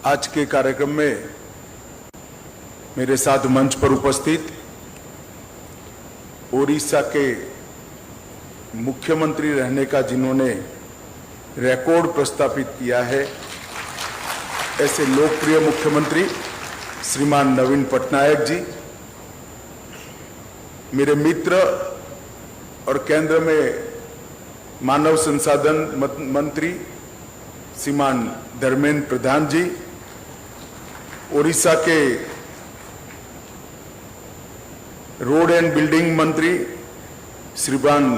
आज के कार्यक्रम में मेरे साथ मंच पर उपस्थित ओडिशा के मुख्यमंत्री रहने का जिन्होंने रिकॉर्ड प्रस्थापित किया है, ऐसे लोकप्रिय मुख्यमंत्री श्रीमान नवीन पटनायक जी, मेरे मित्र और केंद्र में मानव संसाधन मंत्री श्रीमान धर्मेंद्र प्रधान जी, ओडिशा के रोड एंड बिल्डिंग मंत्री श्रीमान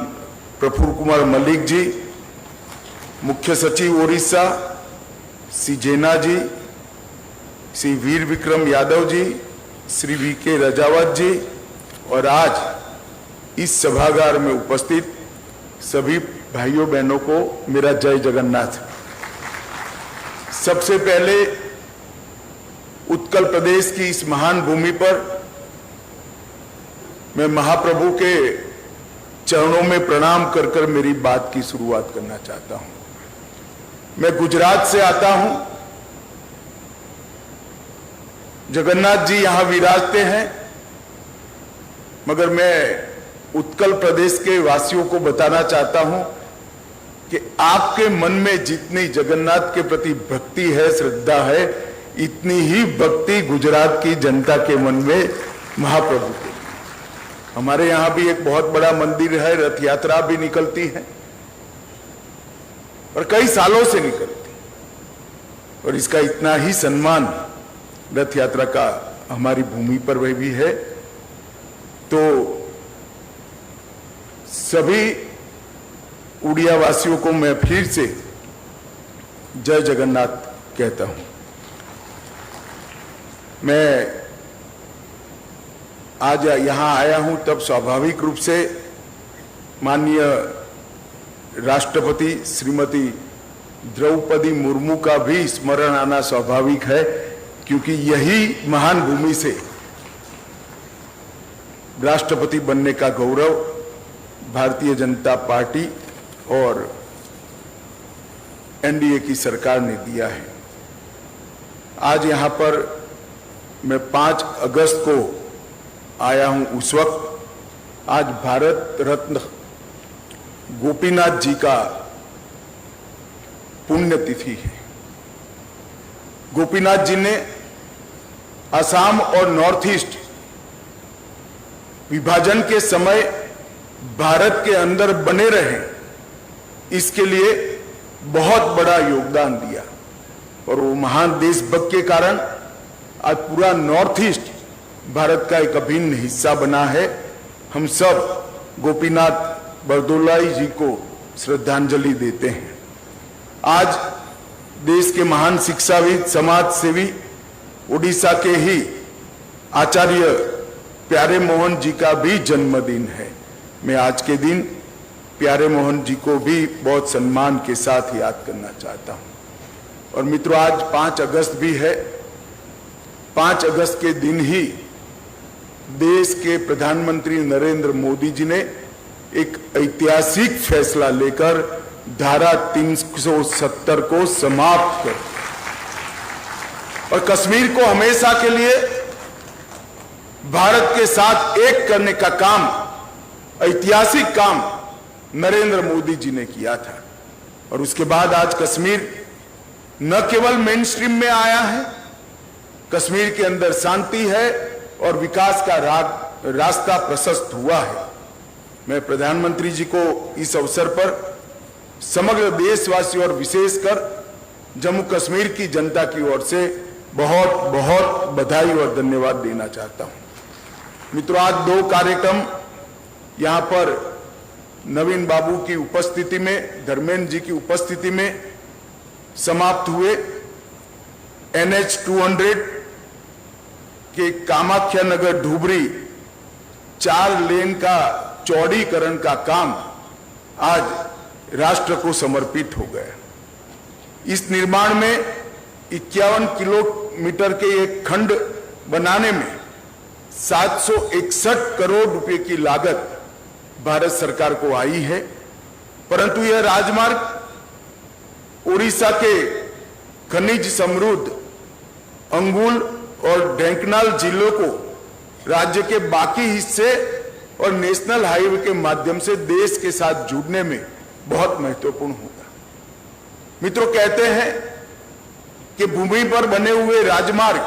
प्रफुल्ल कुमार मलिक जी, मुख्य सचिव ओडिशा श्री जेना जी, श्री वीर विक्रम यादव जी, श्री वी.के. रजावत जी और आज इस सभागार में उपस्थित सभी भाइयों बहनों को मेरा जय जगन्नाथ। सबसे पहले उत्कल प्रदेश की इस महान भूमि पर मैं महाप्रभु के चरणों में प्रणाम कर कर मेरी बात की शुरुआत करना चाहता हूं। मैं गुजरात से आता हूं। जगन्नाथ जी यहां विराजते हैं, मगर मैं उत्कल प्रदेश के वासियों को बताना चाहता हूं कि आपके मन में जितनी जगन्नाथ के प्रति भक्ति है, श्रद्धा है, इतनी ही भक्ति गुजरात की जनता के मन में महाप्रभु के। हमारे यहां भी एक बहुत बड़ा मंदिर है, रथ यात्रा भी निकलती है और कई सालों से निकलती, और इसका इतना ही सम्मान रथ यात्रा का हमारी भूमि पर वह भी है। तो सभी उड़िया वासियों को मैं फिर से जय जगन्नाथ कहता हूं। मैं आज यहां आया हूं तब स्वाभाविक रूप से माननीय राष्ट्रपति श्रीमती द्रौपदी मुर्मू का भी स्मरण आना स्वाभाविक है, क्योंकि यही महान भूमि से राष्ट्रपति बनने का गौरव भारतीय जनता पार्टी और एनडीए की सरकार ने दिया है। आज यहां पर मैं 5 अगस्त को आया हूं। उस वक्त आज भारत रत्न गोपीनाथ जी का पुण्यतिथि है। गोपीनाथ जी ने असम और नॉर्थ ईस्ट विभाजन के समय भारत के अंदर बने रहे, इसके लिए बहुत बड़ा योगदान दिया, और वो महान देशभक्त के कारण आज पूरा नॉर्थ ईस्ट भारत का एक अभिन्न हिस्सा बना है। हम सब गोपीनाथ बरदोलाई जी को श्रद्धांजलि देते हैं। आज देश के महान शिक्षाविद, समाज सेवी, ओडिशा के ही आचार्य प्यारे मोहन जी का भी जन्मदिन है। मैं आज के दिन प्यारे मोहन जी को भी बहुत सम्मान के साथ याद करना चाहता हूं। और मित्रों, आज 5 अगस्त भी है। 5 अगस्त के दिन ही देश के प्रधानमंत्री नरेंद्र मोदी जी ने एक ऐतिहासिक फैसला लेकर धारा 370 को समाप्त कर और कश्मीर को हमेशा के लिए भारत के साथ एक करने का काम, ऐतिहासिक काम नरेंद्र मोदी जी ने किया था। और उसके बाद आज कश्मीर न केवल मेन स्ट्रीम में आया है, कश्मीर के अंदर शांति है और विकास का रास्ता प्रशस्त हुआ है। मैं प्रधानमंत्री जी को इस अवसर पर समग्र देशवासियों और विशेषकर जम्मू कश्मीर की जनता की ओर से बहुत बहुत बधाई और धन्यवाद देना चाहता हूं। मित्रों, आज 2 कार्यक्रम यहां पर नवीन बाबू की उपस्थिति में, धर्मेंद्र जी की उपस्थिति में समाप्त हुए। NH 200 के कामाख्या नगर धुबरी 4 लेन का चौड़ीकरण का काम आज राष्ट्र को समर्पित हो गया। इस निर्माण में 51 किलोमीटर के एक खंड बनाने में 761 करोड़ रुपए की लागत भारत सरकार को आई है, परंतु यह राजमार्ग उड़ीसा के खनिज समृद्ध अंगुल और ढेंकनाल जिलों को राज्य के बाकी हिस्से और नेशनल हाईवे के माध्यम से देश के साथ जुड़ने में बहुत महत्वपूर्ण होगा। मित्रों, कहते हैं कि भूमि पर बने हुए राजमार्ग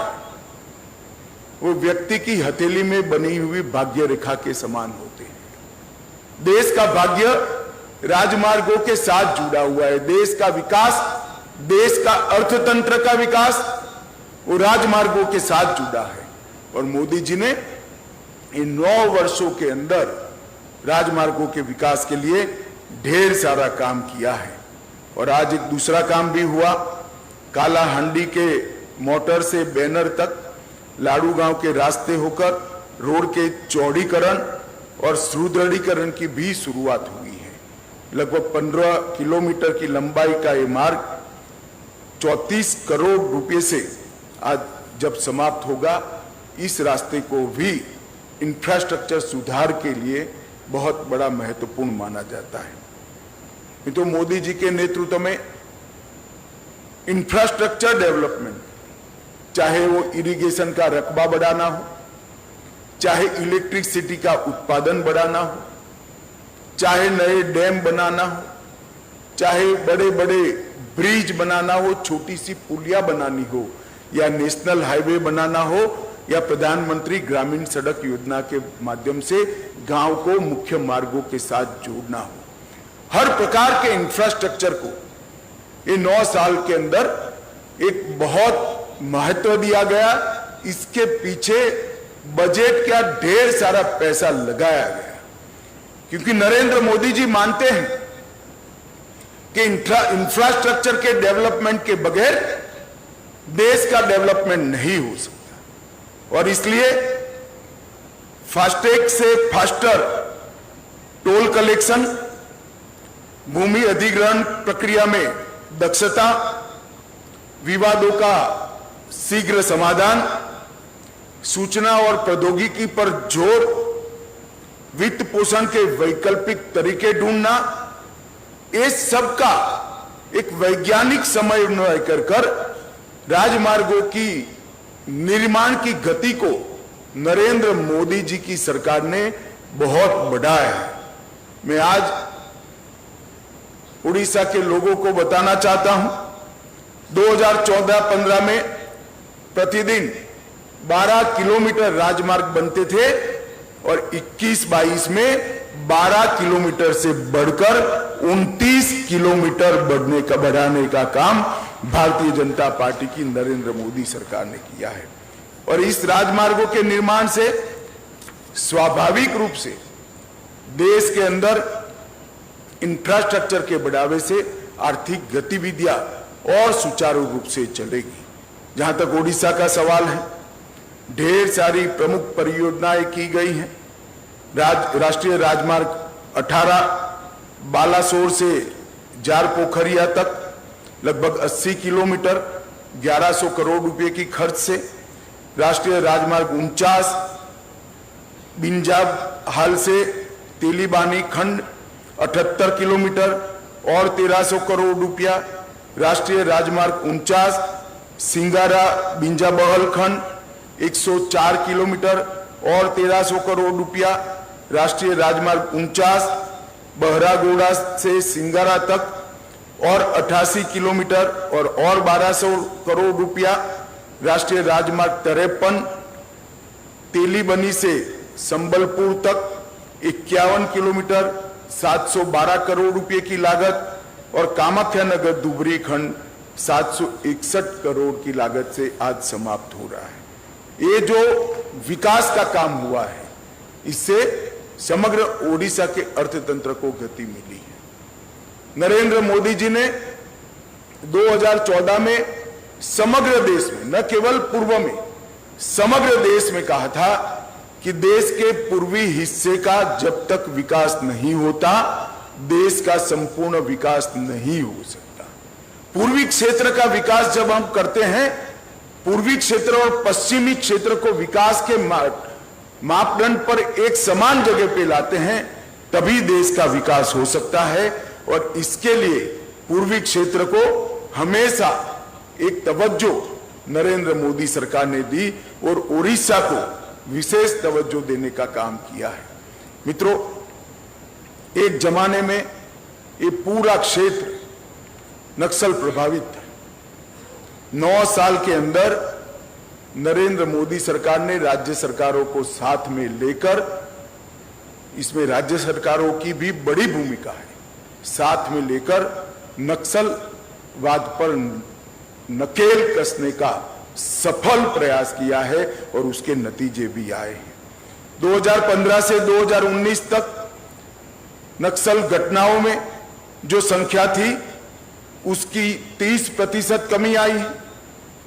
वो व्यक्ति की हथेली में बनी हुई भाग्य रेखा के समान होते हैं। देश का भाग्य राजमार्गों के साथ जुड़ा हुआ है। देश का विकास, देश का अर्थतंत्र का विकास वो राजमार्गों के साथ जुड़ा है। और मोदी जी ने इन 9 वर्षों के अंदर राजमार्गों के विकास के लिए ढेर सारा काम किया है। और आज एक दूसरा काम भी हुआ। कालाहांडी के मोटर से बैनर तक लाड़ू गांव के रास्ते होकर रोड के चौड़ीकरण और सुदृढ़ीकरण की भी शुरुआत हुई है। लगभग 15 किलोमीटर की लंबाई का ये मार्ग 34 करोड़ रुपए से आज जब समाप्त होगा, इस रास्ते को भी इंफ्रास्ट्रक्चर सुधार के लिए बहुत बड़ा महत्वपूर्ण माना जाता है। तो मोदी जी के नेतृत्व में इंफ्रास्ट्रक्चर डेवलपमेंट, चाहे वो इरिगेशन का रकबा बढ़ाना हो, चाहे इलेक्ट्रिसिटी का उत्पादन बढ़ाना हो, चाहे नए डैम बनाना हो, चाहे बड़े बड़े ब्रिज बनाना हो, छोटी सी पुलिया बनानी हो, या नेशनल हाईवे बनाना हो, या प्रधानमंत्री ग्रामीण सड़क योजना के माध्यम से गांव को मुख्य मार्गों के साथ जोड़ना हो, हर प्रकार के इंफ्रास्ट्रक्चर को ये 9 साल के अंदर एक बहुत महत्व दिया गया। इसके पीछे बजट का ढेर सारा पैसा लगाया गया, क्योंकि नरेंद्र मोदी जी मानते हैं कि इंफ्रास्ट्रक्चर के डेवलपमेंट के बगैर देश का डेवलपमेंट नहीं हो सकता। और इसलिए फास्टैग से फास्टर टोल कलेक्शन, भूमि अधिग्रहण प्रक्रिया में दक्षता, विवादों का शीघ्र समाधान, सूचना और प्रौद्योगिकी पर जोर, वित्त पोषण के वैकल्पिक तरीके ढूंढना, इस सब का एक वैज्ञानिक समन्वय कर राजमार्गों की निर्माण की गति को नरेंद्र मोदी जी की सरकार ने बहुत बढ़ाया है। मैं आज उड़ीसा के लोगों को बताना चाहता हूं, 2014-15 में प्रतिदिन 12 किलोमीटर राजमार्ग बनते थे और 21-22 में 12 किलोमीटर से बढ़कर 29 किलोमीटर बढ़ाने का काम भारतीय जनता पार्टी की नरेंद्र मोदी सरकार ने किया है। और इस राजमार्गों के निर्माण से स्वाभाविक रूप से देश के अंदर इंफ्रास्ट्रक्चर के बढ़ावे से आर्थिक गतिविधियां और सुचारू रूप से चलेगी। जहां तक ओडिशा का सवाल है, ढेर सारी प्रमुख परियोजनाएं की गई हैं। राष्ट्रीय राजमार्ग 18 बालासोर से जारपोखरिया तक लगभग 80 किलोमीटर 1100 करोड़ रुपए की खर्च से, राष्ट्रीय राजमार्ग 49 बिंजाहाल से तेलीबानी खंड 78 किलोमीटर और 1300 करोड़ रुपया, राष्ट्रीय राजमार्ग 49 सिंगारा बिंजाबहल खंड 104 किलोमीटर और 1300 करोड़ रुपया, राष्ट्रीय राजमार्ग 49 बहरागोड़ा से सिंगारा तक और 88 किलोमीटर और 1200 करोड़ रुपया, राष्ट्रीय राजमार्ग 53 तेलीबनी से संबलपुर तक 51 किलोमीटर 712 करोड़ रुपए की लागत, और कामाख्या नगर धुबरी खंड 761 करोड़ की लागत से आज समाप्त हो रहा है। ये जो विकास का काम हुआ है, इससे समग्र ओडिशा के अर्थतंत्र को गति मिली है। नरेंद्र मोदी जी ने 2014 में समग्र देश में, न केवल पूर्व में, समग्र देश में कहा था कि देश के पूर्वी हिस्से का जब तक विकास नहीं होता, देश का संपूर्ण विकास नहीं हो सकता। पूर्वी क्षेत्र का विकास जब हम करते हैं, पूर्वी क्षेत्र और पश्चिमी क्षेत्र को विकास के मापदंड पर एक समान जगह पे लाते हैं, तभी देश का विकास हो सकता है। और इसके लिए पूर्वी क्षेत्र को हमेशा एक तवज्जो नरेंद्र मोदी सरकार ने दी और ओडिशा को विशेष तवज्जो देने का काम किया है। मित्रों, एक जमाने में ये पूरा क्षेत्र नक्सल प्रभावित था। 9 साल के अंदर नरेंद्र मोदी सरकार ने राज्य सरकारों को साथ में लेकर, इसमें राज्य सरकारों की भी बड़ी भूमिका है, साथ में लेकर नक्सलवाद पर नकेल कसने का सफल प्रयास किया है और उसके नतीजे भी आए हैं। 2015 से 2019 तक नक्सल घटनाओं में जो संख्या थी उसकी 30% कमी आई है।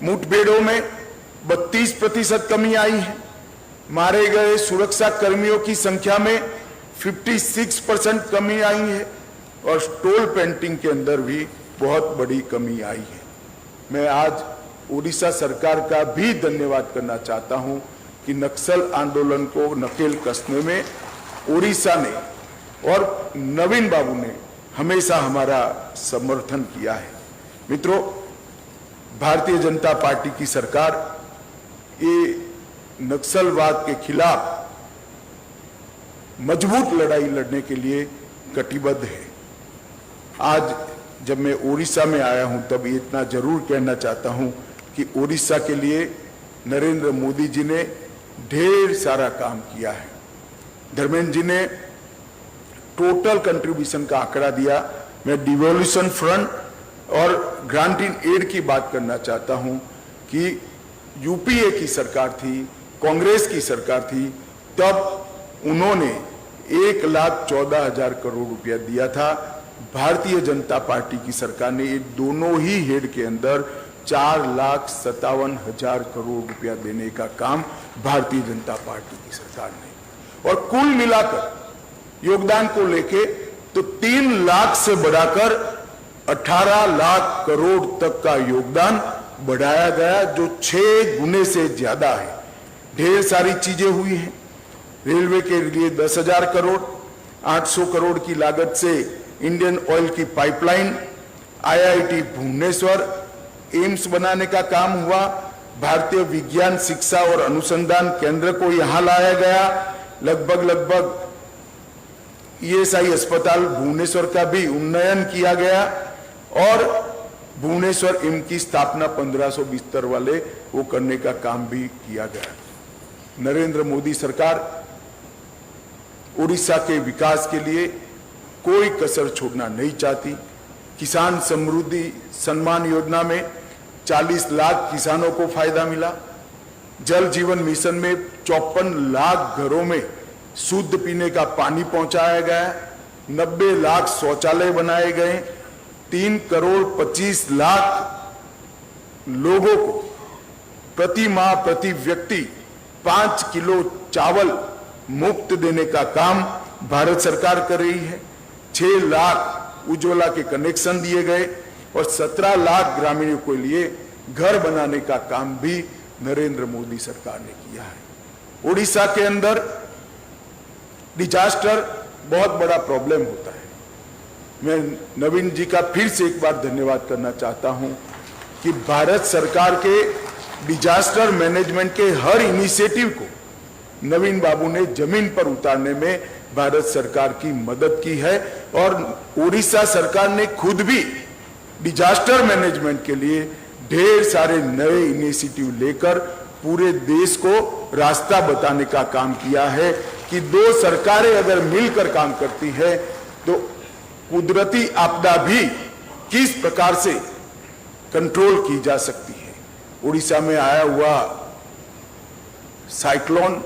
मुठभेड़ों में 32% कमी आई है। मारे गए सुरक्षा कर्मियों की संख्या में 56% कमी आई है और स्टोल पेंटिंग के अंदर भी बहुत बड़ी कमी आई है। मैं आज ओडिशा सरकार का भी धन्यवाद करना चाहता हूं कि नक्सल आंदोलन को नकेल कसने में ओडिशा ने और नवीन बाबू ने हमेशा हमारा समर्थन किया है। मित्रों, भारतीय जनता पार्टी की सरकार ये नक्सलवाद के खिलाफ मजबूत लड़ाई लड़ने के लिए कटिबद्ध है। आज जब मैं ओडिशा में आया हूं तब इतना जरूर कहना चाहता हूं कि ओडिशा के लिए नरेंद्र मोदी जी ने ढेर सारा काम किया है। धर्मेंद्र जी ने टोटल कंट्रीब्यूशन का आंकड़ा दिया। मैं डिवोल्यूशन फ्रंट और ग्रांट इन एड की बात करना चाहता हूं कि यूपीए की सरकार थी, कांग्रेस की सरकार थी, तब उन्होंने 1,14,000 करोड़ रुपया दिया था। भारतीय जनता पार्टी की सरकार ने ये दोनों ही हेड के अंदर 4,57,000 करोड़ रुपया देने का काम भारतीय जनता पार्टी की सरकार ने, और कुल मिलाकर योगदान को लेके तो 3 लाख से बढ़ाकर 18 लाख करोड़ तक का योगदान बढ़ाया गया, जो 6 गुने से ज्यादा है। ढेर सारी चीजें हुई हैं। रेलवे के लिए 10,000 करोड़, 800 करोड़ की लागत से इंडियन ऑयल की पाइपलाइन, आईआईटी भुवनेश्वर, एम्स बनाने का काम हुआ। भारतीय विज्ञान शिक्षा और अनुसंधान केंद्र को यहां लाया गया। लगभग ईएसआई अस्पताल भुवनेश्वर का भी उन्नयन किया गया और भुवनेश्वर एम्स की स्थापना 1500 बिस्तर वाले वो करने का काम भी किया गया। नरेंद्र मोदी सरकार उड़ीसा के विकास के लिए कोई कसर छोड़ना नहीं चाहती। किसान समृद्धि सम्मान योजना में 40 लाख किसानों को फायदा मिला। जल जीवन मिशन में 54 लाख घरों में शुद्ध पीने का पानी पहुंचाया गया। 90 लाख शौचालय बनाए गए। 3 करोड़ 25 लाख लोगों को प्रति माह प्रति व्यक्ति 5 किलो चावल मुफ्त देने का काम भारत सरकार कर रही है। 6 लाख उज्ज्वला के कनेक्शन दिए गए और 17 लाख ग्रामीणों के लिए घर बनाने का काम भी नरेंद्र मोदी सरकार ने किया है। उड़ीसा के अंदर डिजास्टर बहुत बड़ा प्रॉब्लम होता है। मैं नवीन जी का फिर से एक बार धन्यवाद करना चाहता हूं कि भारत सरकार के डिजास्टर मैनेजमेंट के हर इनिशिएटिव को नवीन बाबू ने जमीन पर उतारने में भारत सरकार की मदद की है और उड़ीसा सरकार ने खुद भी डिजास्टर मैनेजमेंट के लिए ढेर सारे नए इनिशिएटिव लेकर पूरे देश को रास्ता बताने का काम किया है कि 2 सरकारें अगर मिलकर काम करती है तो कुदरती आपदा भी किस प्रकार से कंट्रोल की जा सकती है। उड़ीसा में आया हुआ साइक्लोन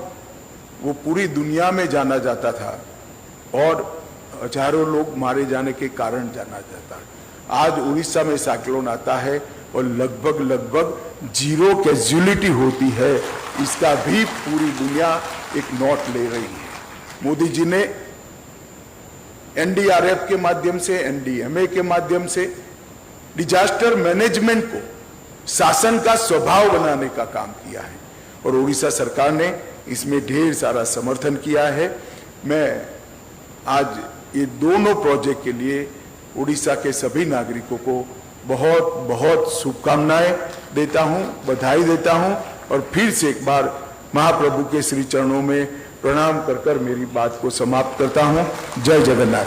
वो पूरी दुनिया में जाना जाता था और हजारों लोग मारे जाने के कारण जाना जाता है। आज उड़ीसा में साइक्लोन आता है और लगभग 0 कैजुअलिटी होती है। इसका भी पूरी दुनिया एक नोट ले रही है। मोदी जी ने एनडीआरएफ के माध्यम से, एनडीएमए के माध्यम से डिजास्टर मैनेजमेंट को शासन का स्वभाव बनाने का काम किया है और उड़ीसा सरकार ने इसमें ढेर सारा समर्थन किया है। मैं आज ये दोनों प्रोजेक्ट के लिए उड़ीसा के सभी नागरिकों को बहुत बहुत शुभकामनाएं, देता हूं, बधाई देता हूं और फिर से एक बार महाप्रभु के श्री चरणों में प्रणाम कर मेरी बात को समाप्त करता हूं। जय जगन्नाथ।